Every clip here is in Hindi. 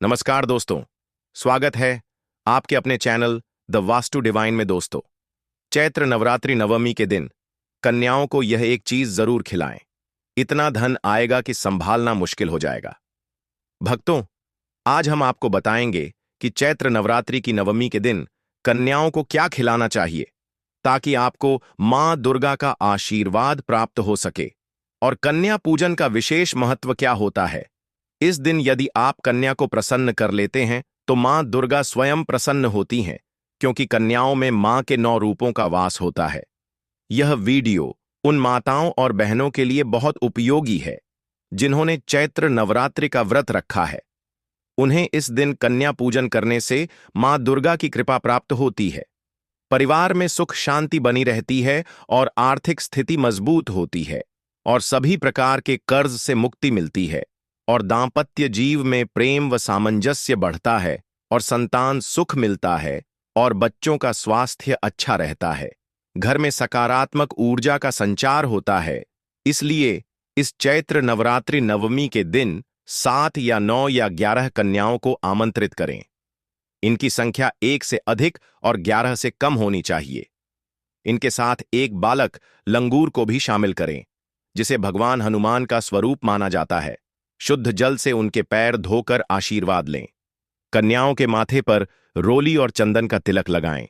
नमस्कार दोस्तों। स्वागत है आपके अपने चैनल द वास्तु डिवाइन में। दोस्तों, चैत्र नवरात्रि नवमी के दिन कन्याओं को यह एक चीज जरूर खिलाएं। इतना धन आएगा कि संभालना मुश्किल हो जाएगा। भक्तों, आज हम आपको बताएंगे कि चैत्र नवरात्रि की नवमी के दिन कन्याओं को क्या खिलाना चाहिए ताकि आपको मां दुर्गा का आशीर्वाद प्राप्त हो सके। और कन्या पूजन का विशेष महत्व क्या होता है। इस दिन यदि आप कन्या को प्रसन्न कर लेते हैं तो मां दुर्गा स्वयं प्रसन्न होती हैं, क्योंकि कन्याओं में मां के 9 रूपों का वास होता है। यह वीडियो उन माताओं और बहनों के लिए बहुत उपयोगी है जिन्होंने चैत्र नवरात्रि का व्रत रखा है। उन्हें इस दिन कन्या पूजन करने से मां दुर्गा की कृपा प्राप्त होती है, परिवार में सुख शांति बनी रहती है और आर्थिक स्थिति मजबूत होती है, और सभी प्रकार के कर्ज से मुक्ति मिलती है, और दांपत्य जीव में प्रेम व सामंजस्य बढ़ता है, और संतान सुख मिलता है, और बच्चों का स्वास्थ्य अच्छा रहता है। घर में सकारात्मक ऊर्जा का संचार होता है। इसलिए इस चैत्र नवरात्रि नवमी के दिन 7 या 9 या 11 कन्याओं को आमंत्रित करें। इनकी संख्या 1 से अधिक और 11 से कम होनी चाहिए। इनके साथ एक बालक लंगूर को भी शामिल करें, जिसे भगवान हनुमान का स्वरूप माना जाता है। शुद्ध जल से उनके पैर धोकर आशीर्वाद लें। कन्याओं के माथे पर रोली और चंदन का तिलक लगाएं।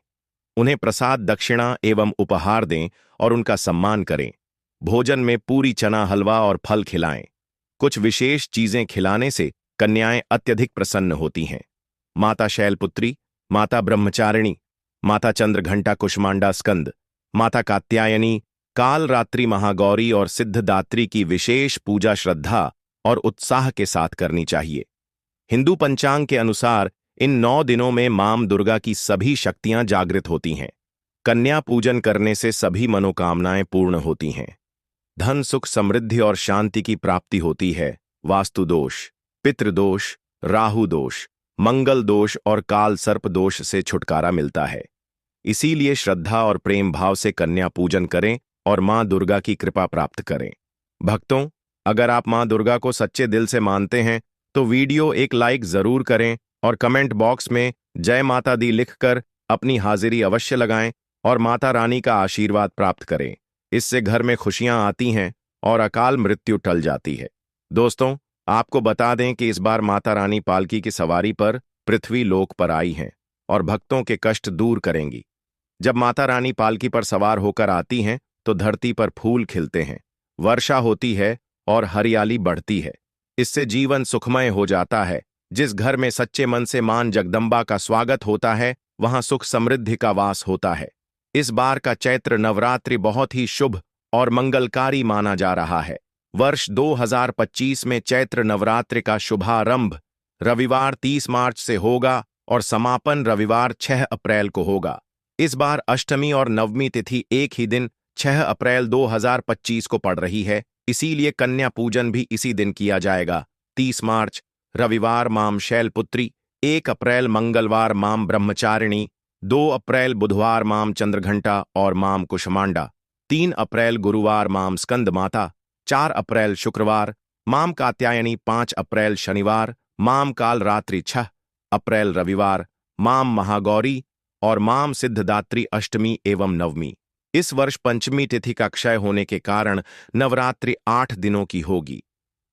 उन्हें प्रसाद दक्षिणा एवं उपहार दें और उनका सम्मान करें। भोजन में पूरी चना हलवा और फल खिलाएं। कुछ विशेष चीजें खिलाने से कन्याएं अत्यधिक प्रसन्न होती हैं। माता शैलपुत्री, माता ब्रह्मचारिणी, माता चंद्रघंटा कुष्मांडा स्कंद, माता कात्यायनी, काल रात्रि महागौरी और सिद्धदात्री की विशेष पूजा श्रद्धा और उत्साह के साथ करनी चाहिए। हिंदू पंचांग के अनुसार इन 9 दिनों में मां दुर्गा की सभी शक्तियां जागृत होती हैं। कन्या पूजन करने से सभी मनोकामनाएं पूर्ण होती हैं। धन सुख समृद्धि और शांति की प्राप्ति होती है। वास्तु दोष, पितृदोष, राहु दोष, मंगल दोष और काल सर्प दोष से छुटकारा मिलता है। इसीलिए श्रद्धा और प्रेम भाव से कन्या पूजन करें और मां दुर्गा की कृपा प्राप्त करें। भक्तों, अगर आप मां दुर्गा को सच्चे दिल से मानते हैं तो वीडियो एक लाइक जरूर करें और कमेंट बॉक्स में जय माता दी लिखकर अपनी हाजिरी अवश्य लगाएं और माता रानी का आशीर्वाद प्राप्त करें। इससे घर में खुशियां आती हैं और अकाल मृत्यु टल जाती है। दोस्तों, आपको बता दें कि इस बार माता रानी पालकी की सवारी पर पृथ्वी लोक पर आई हैं और भक्तों के कष्ट दूर करेंगी। जब माता रानी पालकी पर सवार होकर आती हैं तो धरती पर फूल खिलते हैं, वर्षा होती है और हरियाली बढ़ती है। इससे जीवन सुखमय हो जाता है। जिस घर में सच्चे मन से मां जगदंबा का स्वागत होता है, वहां सुख समृद्धि का वास होता है। इस बार का चैत्र नवरात्रि बहुत ही शुभ और मंगलकारी माना जा रहा है। वर्ष 2025 में चैत्र नवरात्रि का शुभारंभ रविवार 30 मार्च से होगा और समापन रविवार 6 अप्रैल को होगा। इस बार अष्टमी और नवमी तिथि एक ही दिन 6 अप्रैल 2025 को पड़ रही है। इसीलिए कन्या पूजन भी इसी दिन किया जाएगा। 30 मार्च रविवार मां शैलपुत्री, 1 अप्रैल मंगलवार मां ब्रह्मचारिणी, 2 अप्रैल बुधवार मां चंद्रघंटा और मां कुष्मांडा, 3 अप्रैल गुरुवार मां स्कंद माता, 4 अप्रैल शुक्रवार मां कात्यायनी, 5 अप्रैल शनिवार मां काल रात्रि, 6 अप्रैल रविवार मां महागौरी और मां सिद्धदात्री अष्टमी एवं नवमी। इस वर्ष पंचमी तिथि का क्षय होने के कारण नवरात्रि 8 दिनों की होगी।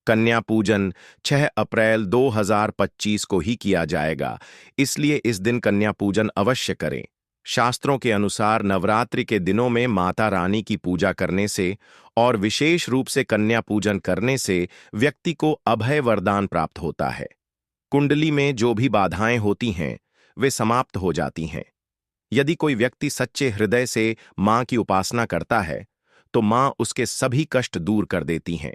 कन्या पूजन 6 अप्रैल 2025 को ही किया जाएगा, इसलिए इस दिन कन्या पूजन अवश्य करें। शास्त्रों के अनुसार नवरात्रि के दिनों में माता रानी की पूजा करने से और विशेष रूप से कन्या पूजन करने से व्यक्ति को अभय वरदान प्राप्त होता है। कुंडली में जो भी बाधाएं होती हैं वे समाप्त हो जाती हैं। यदि कोई व्यक्ति सच्चे हृदय से मां की उपासना करता है तो मां उसके सभी कष्ट दूर कर देती हैं।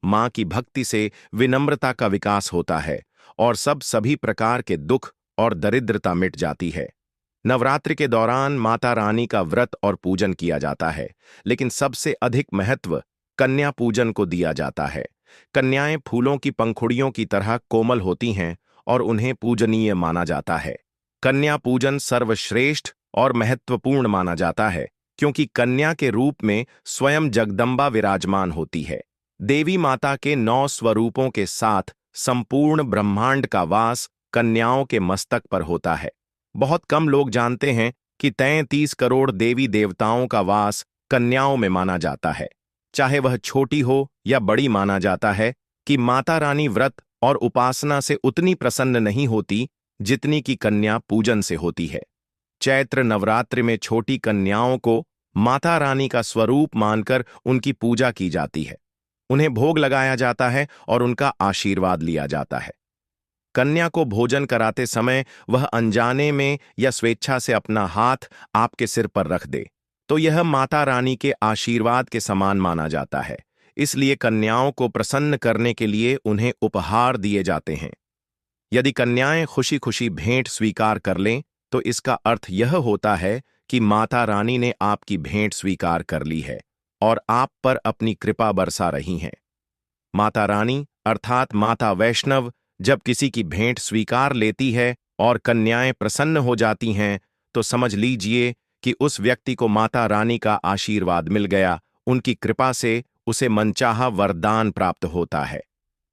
मां की भक्ति से विनम्रता का विकास होता है और सभी प्रकार के दुख और दरिद्रता मिट जाती है। नवरात्रि के दौरान माता रानी का व्रत और पूजन किया जाता है, लेकिन सबसे अधिक महत्व कन्या पूजन को दिया जाता है। कन्याएं फूलों की पंखुड़ियों की तरह कोमल होती हैं और उन्हें पूजनीय माना जाता है। कन्या पूजन सर्वश्रेष्ठ और महत्वपूर्ण माना जाता है, क्योंकि कन्या के रूप में स्वयं जगदंबा विराजमान होती है। देवी माता के 9 स्वरूपों के साथ संपूर्ण ब्रह्मांड का वास कन्याओं के मस्तक पर होता है। बहुत कम लोग जानते हैं कि 33 करोड़ देवी देवताओं का वास कन्याओं में माना जाता है। चाहे वह छोटी हो या बड़ी, माना जाता है कि माता रानी व्रत और उपासना से उतनी प्रसन्न नहीं होती जितनी कि कन्या पूजन से होती है। चैत्र नवरात्रि में छोटी कन्याओं को माता रानी का स्वरूप मानकर उनकी पूजा की जाती है। उन्हें भोग लगाया जाता है और उनका आशीर्वाद लिया जाता है। कन्या को भोजन कराते समय वह अनजाने में या स्वेच्छा से अपना हाथ आपके सिर पर रख दे तो यह माता रानी के आशीर्वाद के समान माना जाता है। इसलिए कन्याओं को प्रसन्न करने के लिए उन्हें उपहार दिए जाते हैं। यदि कन्याएं खुशी खुशी भेंट स्वीकार कर लें तो इसका अर्थ यह होता है कि माता रानी ने आपकी भेंट स्वीकार कर ली है और आप पर अपनी कृपा बरसा रही हैं। माता रानी अर्थात माता वैष्णव जब किसी की भेंट स्वीकार लेती है और कन्याएं प्रसन्न हो जाती हैं तो समझ लीजिए कि उस व्यक्ति को माता रानी का आशीर्वाद मिल गया। उनकी कृपा से उसे मनचाहा वरदान प्राप्त होता है।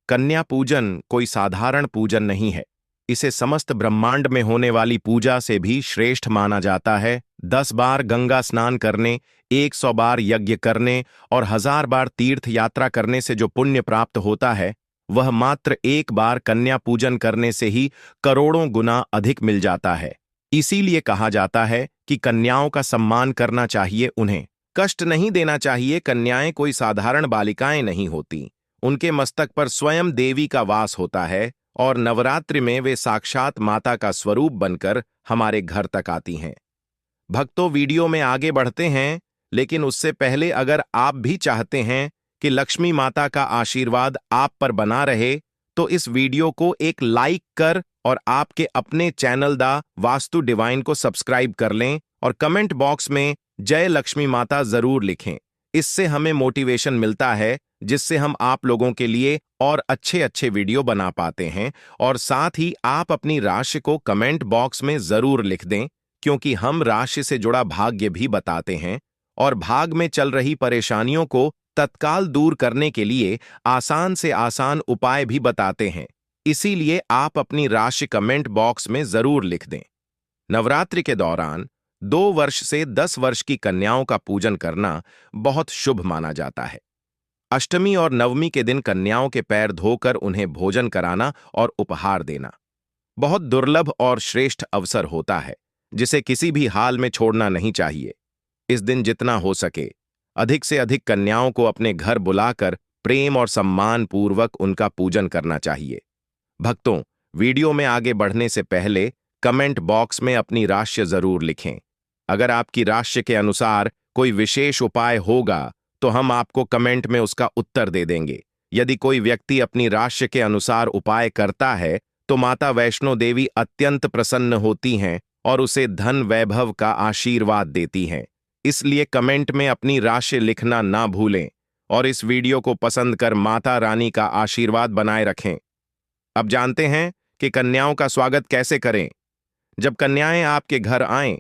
कन्या पूजन कोई साधारण पूजन नहीं है। इसे समस्त ब्रह्मांड में होने वाली पूजा से भी श्रेष्ठ माना जाता है। 10 बार गंगा स्नान करने, 100 बार यज्ञ करने और 1000 बार तीर्थ यात्रा करने से जो पुण्य प्राप्त होता है वह मात्र एक बार कन्या पूजन करने से ही करोड़ों गुना अधिक मिल जाता है। इसीलिए कहा जाता है कि कन्याओं का सम्मान करना चाहिए, उन्हें कष्ट नहीं देना चाहिए। कन्याएं कोई साधारण बालिकाएं नहीं होती। उनके मस्तक पर स्वयं देवी का वास होता है और नवरात्रि में वे साक्षात माता का स्वरूप बनकर हमारे घर तक आती हैं। भक्तों, वीडियो में आगे बढ़ते हैं, लेकिन उससे पहले अगर आप भी चाहते हैं कि लक्ष्मी माता का आशीर्वाद आप पर बना रहे तो इस वीडियो को एक लाइक कर और आपके अपने चैनल द वास्तु डिवाइन को सब्सक्राइब कर लें और कमेंट बॉक्स में जय लक्ष्मी माता जरूर लिखें। इससे हमें मोटिवेशन मिलता है जिससे हम आप लोगों के लिए और अच्छे अच्छे वीडियो बना पाते हैं। और साथ ही आप अपनी राशि को कमेंट बॉक्स में जरूर लिख दें, क्योंकि हम राशि से जुड़ा भाग्य भी बताते हैं और भाग में चल रही परेशानियों को तत्काल दूर करने के लिए आसान से आसान उपाय भी बताते हैं। इसीलिए आप अपनी राशि कमेंट बॉक्स में जरूर लिख दें। नवरात्रि के दौरान 2 वर्ष से 10 वर्ष की कन्याओं का पूजन करना बहुत शुभ माना जाता है। अष्टमी और नवमी के दिन कन्याओं के पैर धोकर उन्हें भोजन कराना और उपहार देना बहुत दुर्लभ और श्रेष्ठ अवसर होता है, जिसे किसी भी हाल में छोड़ना नहीं चाहिए। इस दिन जितना हो सके अधिक से अधिक कन्याओं को अपने घर बुलाकर प्रेम और सम्मान पूर्वक उनका पूजन करना चाहिए। भक्तों, वीडियो में आगे बढ़ने से पहले कमेंट बॉक्स में अपनी राशि जरूर लिखें। अगर आपकी राशि के अनुसार कोई विशेष उपाय होगा तो हम आपको कमेंट में उसका उत्तर दे देंगे। यदि कोई व्यक्ति अपनी राशि के अनुसार उपाय करता है तो माता वैष्णो देवी अत्यंत प्रसन्न होती हैं और उसे धन वैभव का आशीर्वाद देती हैं। इसलिए कमेंट में अपनी राशि लिखना ना भूलें और इस वीडियो को पसंद कर माता रानी का आशीर्वाद बनाए रखें। अब जानते हैं कि कन्याओं का स्वागत कैसे करें। जब कन्याएं आपके घर आएं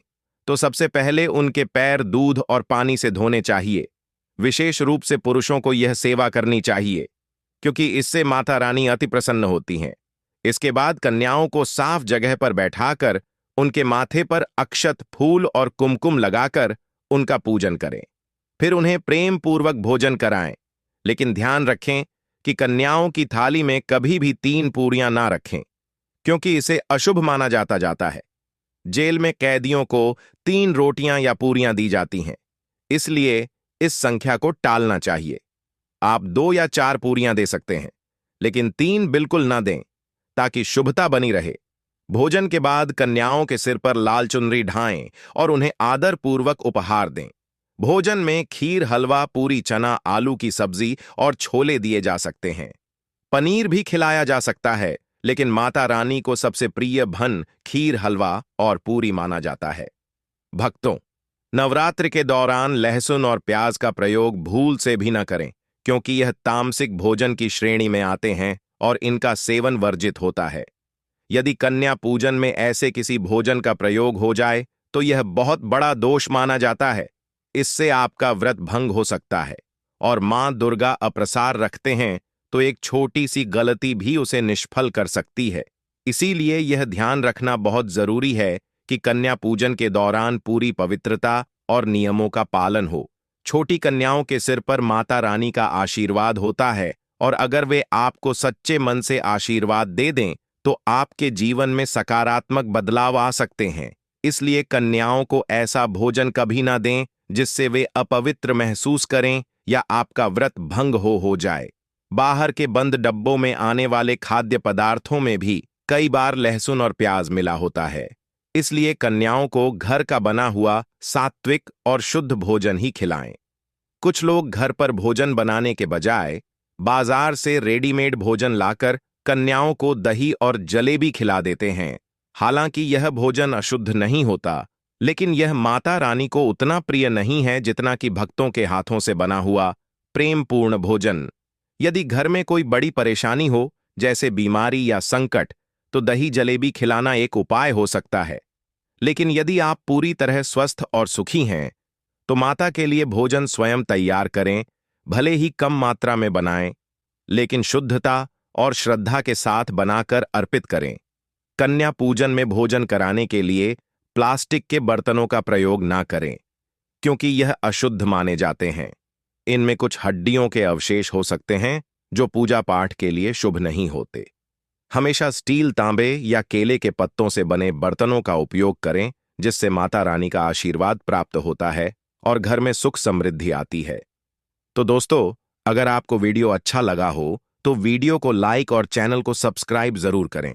तो सबसे पहले उनके पैर दूध और पानी से धोने चाहिए। विशेष रूप से पुरुषों को यह सेवा करनी चाहिए, क्योंकि इससे माता रानी अति प्रसन्न होती हैं। इसके बाद कन्याओं को साफ जगह पर बैठाकर उनके माथे पर अक्षत, फूल और कुमकुम लगाकर उनका पूजन करें। फिर उन्हें प्रेम पूर्वक भोजन कराएं, लेकिन ध्यान रखें कि कन्याओं की थाली में कभी भी 3 पूरियां ना रखें, क्योंकि इसे अशुभ माना जाता है। जेल में कैदियों को 3 रोटियां या पूरियां दी जाती हैं, इसलिए इस संख्या को टालना चाहिए। आप 2 या 4 पूरियां दे सकते हैं, लेकिन 3 बिल्कुल ना दें, ताकि शुभता बनी रहे। भोजन के बाद कन्याओं के सिर पर लाल चुनरी ढाएं और उन्हें आदर पूर्वक उपहार दें। भोजन में खीर, हलवा, पूरी, चना, आलू की सब्जी और छोले दिए जा सकते हैं। पनीर भी खिलाया जा सकता है, लेकिन माता रानी को सबसे प्रिय भन खीर, हलवा और पूरी माना जाता है। भक्तों, नवरात्रि के दौरान लहसुन और प्याज का प्रयोग भूल से भी न करें, क्योंकि यह तामसिक भोजन की श्रेणी में आते हैं और इनका सेवन वर्जित होता है। यदि कन्या पूजन में ऐसे किसी भोजन का प्रयोग हो जाए तो यह बहुत बड़ा दोष माना जाता है। इससे आपका व्रत भंग हो सकता है और मां दुर्गा अप्रसार रखते हैं तो एक छोटी सी गलती भी उसे निष्फल कर सकती है। इसीलिए यह ध्यान रखना बहुत जरूरी है कि कन्या पूजन के दौरान पूरी पवित्रता और नियमों का पालन हो। छोटी कन्याओं के सिर पर माता रानी का आशीर्वाद होता है और अगर वे आपको सच्चे मन से आशीर्वाद दे दें तो आपके जीवन में सकारात्मक बदलाव आ सकते हैं। इसलिए कन्याओं को ऐसा भोजन कभी ना दें जिससे वे अपवित्र महसूस करें या आपका व्रत भंग हो जाए। बाहर के बंद डब्बों में आने वाले खाद्य पदार्थों में भी कई बार लहसुन और प्याज मिला होता है। इसलिए कन्याओं को घर का बना हुआ सात्विक और शुद्ध भोजन ही खिलाएं। कुछ लोग घर पर भोजन बनाने के बजाय बाजार से रेडीमेड भोजन लाकर कन्याओं को दही और जलेबी खिला देते हैं। हालांकि यह भोजन अशुद्ध नहीं होता, लेकिन यह माता रानी को उतना प्रिय नहीं है जितना कि भक्तों के हाथों से बना हुआ प्रेमपूर्ण भोजन। यदि घर में कोई बड़ी परेशानी हो, जैसे बीमारी या संकट, तो दही जलेबी खिलाना एक उपाय हो सकता है। लेकिन यदि आप पूरी तरह स्वस्थ और सुखी हैं, तो माता के लिए भोजन स्वयं तैयार करें, भले ही कम मात्रा में बनाएं, लेकिन शुद्धता और श्रद्धा के साथ बनाकर अर्पित करें। कन्या पूजन में भोजन कराने के लिए प्लास्टिक के बर्तनों का प्रयोग ना करें, क्योंकि यह अशुद्ध माने जाते हैं। इनमें कुछ हड्डियों के अवशेष हो सकते हैं जो पूजा पाठ के लिए शुभ नहीं होते। हमेशा स्टील, तांबे या केले के पत्तों से बने बर्तनों का उपयोग करें, जिससे माता रानी का आशीर्वाद प्राप्त होता है और घर में सुख समृद्धि आती है। तो दोस्तों, अगर आपको वीडियो अच्छा लगा हो तो वीडियो को लाइक और चैनल को सब्सक्राइब जरूर करें।